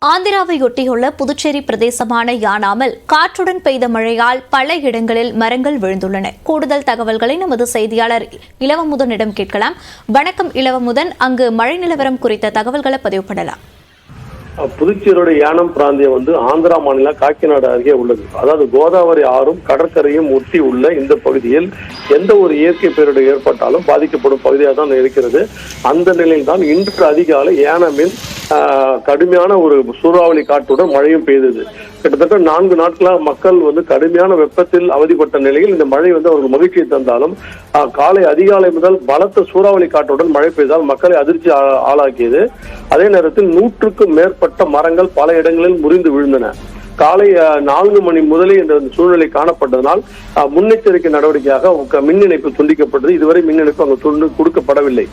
ஆந்திராவையொட்டியுள்ள புதுச்சேரி பிரதேசமான யானாமில் காற்றுடன் பெய்த மழையால் பல இடங்களில் மரங்கள் விழுந்துள்ளன. கூடுதல் தகவல்களை நமது செய்தியாளர் இளவமுதனிடம் கேட்கலாம். வணக்கம் இளவமுதன், அங்கு மழை நிலவரம் குறித்த தகவல்களை பதிவு பண்ணலாம். புதுச்சேரியோட யானம் பிராந்தியம் ஆந்திரா மாநிலம் காக்கிநாடு அருகே உள்ளது. அதாவது கோதாவரி ஆறும் கடற்கரையும் ஒட்டி உள்ள இந்த பகுதியில் எந்த ஒரு இயற்கை பேரிடர் ஏற்பட்டாலும் பாதிக்கப்படும் பகுதியாக தான் இருக்கிறது. அந்த நிலையில் தான் இன்று அதிகாலை யானமில் கடுமையான ஒரு சூறாவளி காற்றுடன் மழையும் பெய்தது. கிட்டத்தட்ட 4 நாட்களாக மக்கள் கடுமையான வெப்பத்தில் அவதிப்பட்ட நிலையில் இந்த மழை அவர்கள் மகிழ்ச்சியை தந்தாலும் காலை அதிகாலை முதல் பலத்த சூறாவளி காற்றுடன் மழை பெய்தால் மக்களை அதிர்ச்சி ஆளாக்கியது. அதே நேரத்தில் 100க்கும் மேற்பட்ட மரங்கள் பல இடங்களில் முறிந்து விழுந்தன. காலை 4 மணி முதலே இந்த சூழ்நிலை காணப்பட்டதனால் முன்னெச்சரிக்கை நடவடிக்கையாக மின் இணைப்பு துண்டிக்கப்பட்டது. இதுவரை மின் இணைப்பு அங்கு கொடுக்கப்படவில்லை.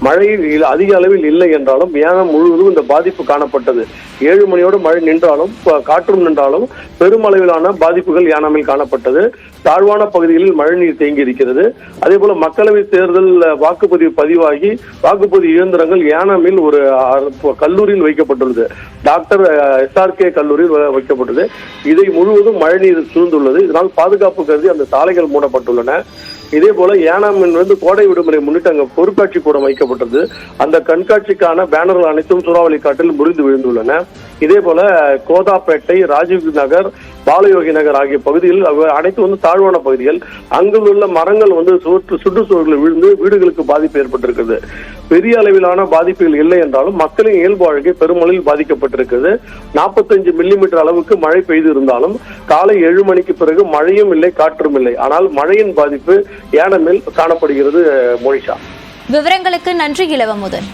மழை அதிக அளவில் இல்லை என்றாலும் யானம் முழுவதும் இந்த பாதிப்பு காணப்பட்டது. 7 மணியோடு மழை நின்றாலும் காற்றும் நின்றாலும் பெருமளவிலான பாதிப்புகள் யானாமில் காணப்பட்டது. தாழ்வான பகுதிகளில் மழைநீர் தேங்கி இருக்கிறது. அதே போல மக்களவை தேர்தல் வாக்குப்பதிவு பதிவாகி வாக்குப்பதிவு இயந்திரங்கள் யானாமில் ஒரு கல்லூரியில் வைக்கப்பட்டுள்ளது. டாக்டர் SRK கல்லூரியில் வைக்கப்பட்டது. இதை முழுவதும் மழைநீர் சூழ்ந்துள்ளது. இதனால் பாதுகாப்பு கருதி அந்த சாலைகள் மூடப்பட்டுள்ளன. இதே போல யானாமின் கோடை விடுமுறை முன்னிட்டு அங்கு பொருட்காட்சி கூடம் வைக்கப்பட்டது. அந்த கண்காட்சிக்கான பேனர்கள் அனைத்தும் சூறாவளி காற்றில் முறிந்து விழுந்துள்ளன. இதே போல கோதாப்பேட்டை, ராஜீவ் நகர், பாலயோகி நகர் ஆகிய பகுதியில் அனைத்து தாழ்வான பகுதிகள். அங்குள்ள மரங்கள் சுற்றுச்சூழலில் விழுந்து வீடுகளுக்கு பாதிப்பு ஏற்பட்டிருக்கிறது. பெரிய அளவிலான பாதிப்புகள் இல்லை என்றாலும் மக்களின் இயல்பு வாழ்க்கை பெருமளவில் பாதிக்கப்பட்டிருக்கிறது. 45 மில்லிமீட்டர் அளவுக்கு மழை பெய்து இருந்தாலும் காலை 7 மணிக்கு பிறகு மழையும் இல்லை, காற்றும் இல்லை. ஆனால் மழையின் பாதிப்பு யானமில் காணப்படுகிறது. மோனிஷா, விவரங்களுக்கு நன்றி இளவமுதன்.